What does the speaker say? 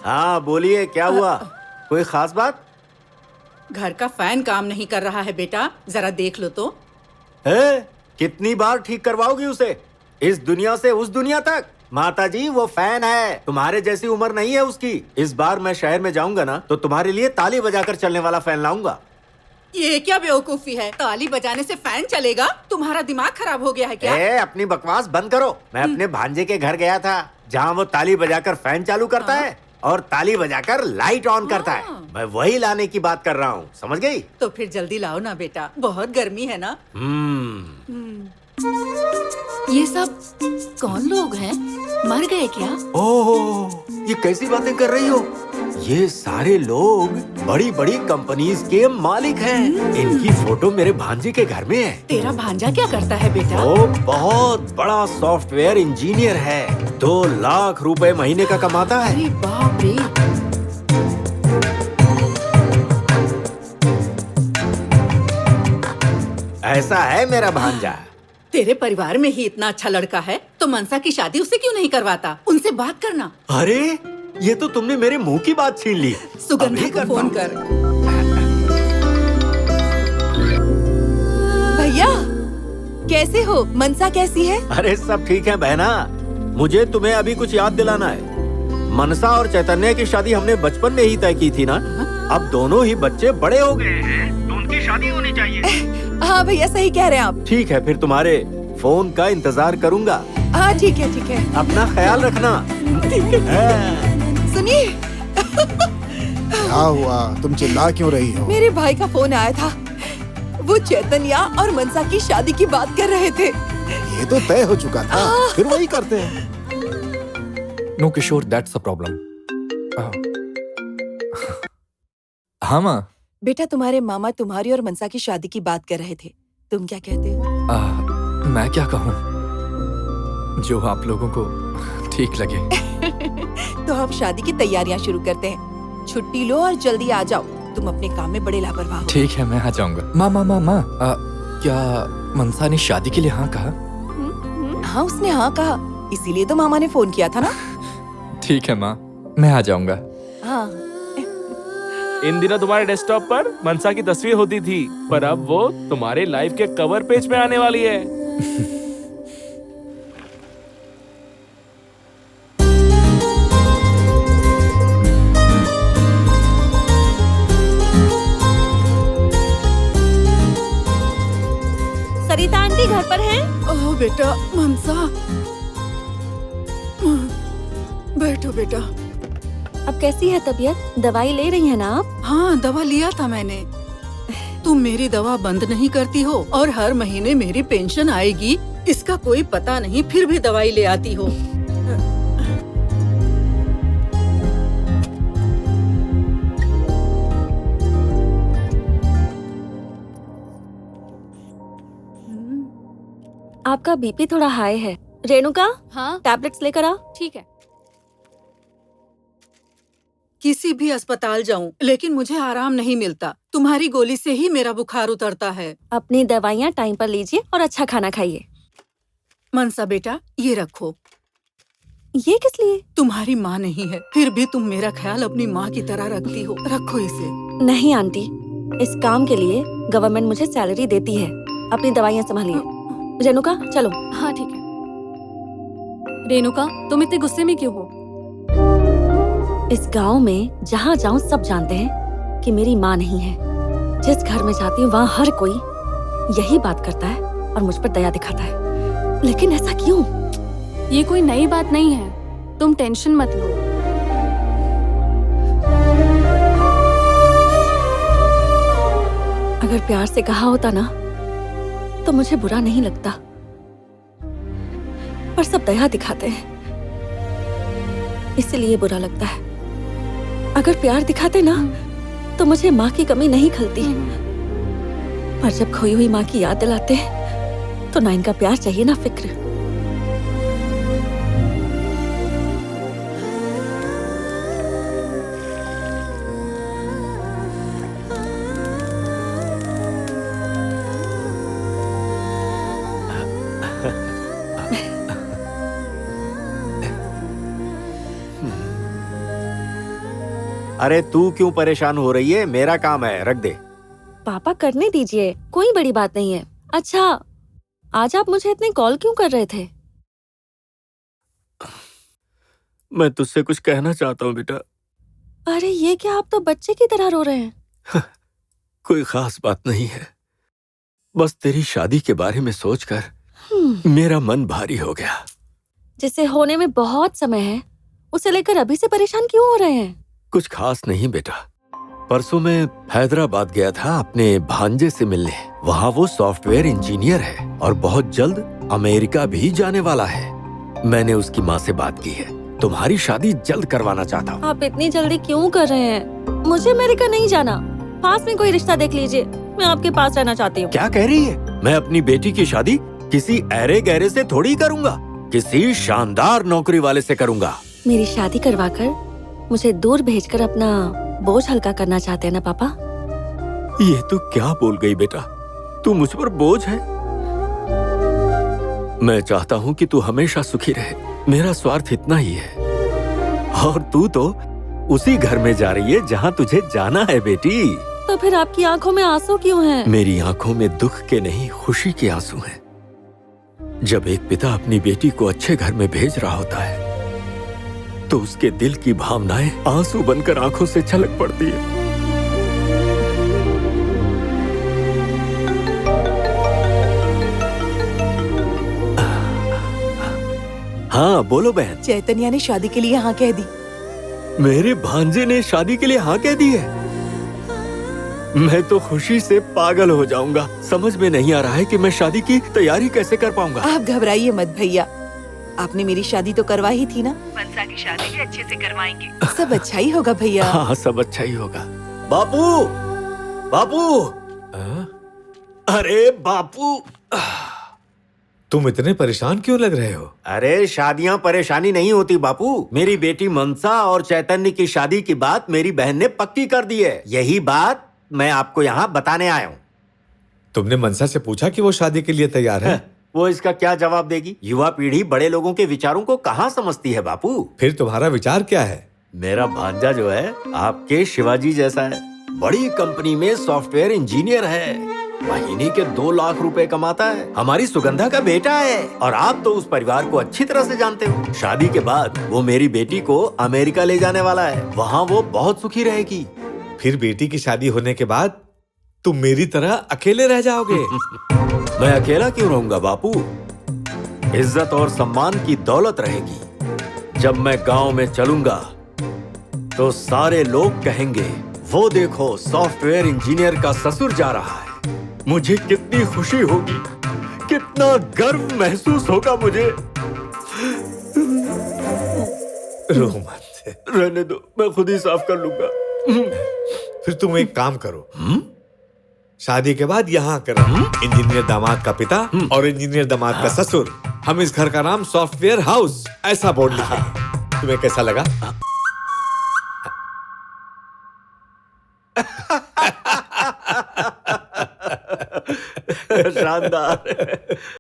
हाँ बोलिए, क्या हुआ? कोई खास बात घर का फैन काम नहीं कर रहा है बेटा, जरा देख लो तो। है? कितनी बार ठीक करवाओगी उसे? इस दुनिया से उस दुनिया तक? माता जी, वो फैन है, तुम्हारे जैसी उम्र नहीं है उसकी। इस बार मैं शहर में जाऊंगा ना, तो तुम्हारे लिए ताली बजाकर चलने वाला फैन लाऊंगा। ये क्या बेवकूफी है? ताली बजाने से फैन चलेगा? तुम्हारा दिमाग खराब हो गया है क्या? अपनी बकवास बंद करो। मैं अपने भांजे के घर गया था, जहाँ वो ताली बजाकर फैन चालू करता है और ताली बजाकर लाइट ऑन करता है। मैं वही लाने की बात कर रहा हूँ, समझ गई? तो फिर जल्दी लाओ ना बेटा, बहुत गर्मी है ना। ये सब कौन लोग हैं? मर गए क्या? ओह, ये कैसी बातें कर रही हो? ये सारे लोग बड़ी बड़ी कंपनीज के मालिक हैं। इनकी फोटो मेरे भांजे के घर में है। तेरा भांजा क्या करता है बेटा? वो बहुत बड़ा सॉफ्टवेयर इंजीनियर है। 2 लाख रुपए महीने का कमाता है। अरे बाप रे। ऐसा है मेरा भांजा। तेरे परिवार में ही इतना अच्छा लड़का है, तो मनसा की शादी उससे क्यों नहीं करवाता? उनसे बात करना। अरे, ये तो तुमने मेरे मुंह की बात छीन ली। सुगंधा को फोन कर। भैया, कैसे हो? मनसा कैसी है? अरे सब ठीक है बहना। मुझे तुम्हें अभी कुछ याद दिलाना है। मनसा और चैतन्य की शादी हमने बचपन में ही तय की थी ना। अब दोनों ही बच्चे बड़े हो गए हैं, तो उनकी शादी होनी चाहिए। हाँ भैया, सही कह रहे हैं आप। ठीक है, फिर तुम्हारे फोन का इंतजार करूंगा। हाँ ठीक है ठीक है। अपना ख्याल रखना। ठीक है। सुनिए। क्या हुआ? तुम चिल्ला क्यों रही हो? मेरे भाई का फोन आया था। वो चैतन्या और मनसा की शादी की बात कर रहे थे। ये तो तय हो चुका था, फिर वही करते हैं। No Kishore, that's a problem. हाँ माँ। बेटा, तुम्हारे मामा तुम्हारी और मनसा की शादी की बात कर रहे थे। तुम क्या कहते हो? मैं क्या कहूँ, जो आप लोगों को ठीक लगे। तो हम शादी की तैयारियां शुरू करते हैं। छुट्टी लो और जल्दी आ जाओ। तुम अपने काम में बड़े लापरवाह हो। ठीक है, मैं आ जाऊंगा। माँ, क्या मनसा ने शादी के लिए हाँ कहा? हाँ, उसने हाँ कहा, इसीलिए तो मामा ने फोन किया था ना। ठीक है माँ, मैं आ जाऊंगा। हाँ। इन दिनों तुम्हारे डेस्कटॉप पर मनसा की तस्वीर होती थी, पर अब वो तुम्हारे लाइफ के कवर पेज पे आने वाली है। सरिता आंटी घर पर हैं? ओह बेटा, मनसा, बैठो बेटा। अब कैसी है तबीयत? दवाई ले रही है ना आप? हाँ, दवा लिया था मैंने। तुम मेरी दवा बंद नहीं करती हो और हर महीने मेरी पेंशन आएगी, इसका कोई पता नहीं, फिर भी दवाई ले आती हो। आपका बीपी थोड़ा हाई है। रेणुका, हाँ टैबलेट्स लेकर आओ। ठीक है। किसी भी अस्पताल जाऊं, लेकिन मुझे आराम नहीं मिलता। तुम्हारी गोली से ही मेरा बुखार उतरता है। अपनी दवाइयाँ टाइम पर लीजिए और अच्छा खाना खाइए। मनसा बेटा, ये रखो। ये किस लिए? तुम्हारी माँ नहीं है, फिर भी तुम मेरा ख्याल अपनी माँ की तरह रखती हो। रखो इसे। नहीं आंटी, इस काम के लिए गवर्नमेंट मुझे सैलरी देती है। अपनी दवाइयाँ संभालिए। रेणुका, चलो। हाँ ठीक है। रेणुका, तुम इतने गुस्से में क्यों हो? इस गांव में जहाँ जाऊँ सब जानते हैं कि मेरी माँ नहीं है। जिस घर में जाती हूँ वहाँ हर कोई यही बात करता है और मुझ पर दया दिखाता है, लेकिन ऐसा क्यों? ये कोई नई बात नहीं है, तुम टेंशन मत लो। अगर प्यार से कहा होता ना तो मुझे बुरा नहीं लगता, पर सब दया दिखाते हैं, इसलिए बुरा लगता है। अगर प्यार दिखाते ना तो मुझे माँ की कमी नहीं खलती, पर जब खोई हुई माँ की याद दिलाते हैं तो ना इनका प्यार चाहिए ना फिक्र। अरे तू क्यों परेशान हो रही है? मेरा काम है, रख दे। पापा करने दीजिए, कोई बड़ी बात नहीं है। अच्छा, आज आप मुझे इतने कॉल क्यों कर रहे थे? मैं तुझसे कुछ कहना चाहता हूँ बेटा। अरे ये क्या, आप तो बच्चे की तरह रो रहे हैं। कोई खास बात नहीं है, बस तेरी शादी के बारे में सोचकर मेरा मन भारी हो गया। जिसे होने में बहुत समय है, उसे लेकर अभी से परेशान क्यों हो रहे हैं? कुछ खास नहीं बेटा। परसों मैं हैदराबाद गया था अपने भांजे से मिलने। वहाँ वो सॉफ्टवेयर इंजीनियर है और बहुत जल्द अमेरिका भी जाने वाला है। मैंने उसकी माँ से बात की है, तुम्हारी शादी जल्द करवाना चाहता हूँ। आप इतनी जल्दी क्यों कर रहे हैं? मुझे अमेरिका नहीं जाना, पास में कोई रिश्ता देख लीजिए। मैं आपके पास रहना चाहती हूँ। क्या कह रही है? मैं अपनी बेटी की शादी किसी अरे गहरे से थोड़ी करूँगा, किसी शानदार नौकरी वाले से करूँगा। मेरी शादी करवाकर मुझे दूर भेजकर अपना बोझ हल्का करना चाहते हैं ना पापा? ये तू क्या बोल गई बेटा? तू मुझ पर बोझ है? मैं चाहता हूँ कि तू हमेशा सुखी रहे, मेरा स्वार्थ इतना ही है। और तू तो उसी घर में जा रही है जहाँ तुझे जाना है बेटी। तो फिर आपकी आंखों में आंसू क्यों हैं? मेरी आंखों में दुख के नहीं, खुशी के आंसू हैं। जब एक पिता अपनी बेटी को अच्छे घर में भेज रहा होता है तो उसके दिल की भावनाएं आंसू बनकर आंखों से छलक पड़ती है। हाँ बोलो बहन। चैतन्या ने शादी के लिए हाँ कह दी। मेरे भांजे ने शादी के लिए हाँ कह दी है? मैं तो खुशी से पागल हो जाऊंगा। समझ में नहीं आ रहा है कि मैं शादी की तैयारी कैसे कर पाऊंगा। आप घबराइए मत भैया, आपने मेरी शादी तो करवा ही थी ना। मनसा की शादी भी अच्छे से करवाएंगे। सब अच्छा ही होगा भैया। हाँ सब अच्छा ही होगा। बापू, बापू, अरे बापू, तुम इतने परेशान क्यों लग रहे हो? अरे शादियां परेशानी नहीं होती बापू। मेरी बेटी मनसा और चैतन्य की शादी की बात मेरी बहन ने पक्की कर दी है। यही बात मैं आपको यहाँ बताने आया हूँ। तुमने मनसा से पूछा कि वो शादी के लिए तैयार है? वो इसका क्या जवाब देगी? युवा पीढ़ी बड़े लोगों के विचारों को कहाँ समझती है बापू। फिर तुम्हारा विचार क्या है? मेरा भांजा जो है आपके शिवाजी जैसा है, बड़ी कंपनी में सॉफ्टवेयर इंजीनियर है, महीने के 2 लाख रुपए कमाता है, हमारी सुगंधा का बेटा है। और आप तो उस परिवार को अच्छी तरह से जानते हो। शादी के बाद वो मेरी बेटी को अमेरिका ले जाने वाला है, वहाँ वो बहुत सुखी रहेगी। फिर बेटी की शादी होने के बाद तुम मेरी तरह अकेले रह जाओगे। मैं अकेला क्यों रहूंगा बापू? इज्जत और सम्मान की दौलत रहेगी। जब मैं गांव में चलूंगा तो सारे लोग कहेंगे, वो देखो सॉफ्टवेयर इंजीनियर का ससुर जा रहा है। मुझे कितनी खुशी होगी, कितना गर्व महसूस होगा मुझे। रो मत। रहने दो, मैं खुद ही साफ कर लूंगा। फिर तुम एक काम करो, शादी के बाद यहाँ करो। इंजीनियर दामाद का पिता और इंजीनियर दामाद का ससुर। हम इस घर का नाम सॉफ्टवेयर हाउस ऐसा बोर्ड लिखेंगे। तुम्हें कैसा लगा? शानदार।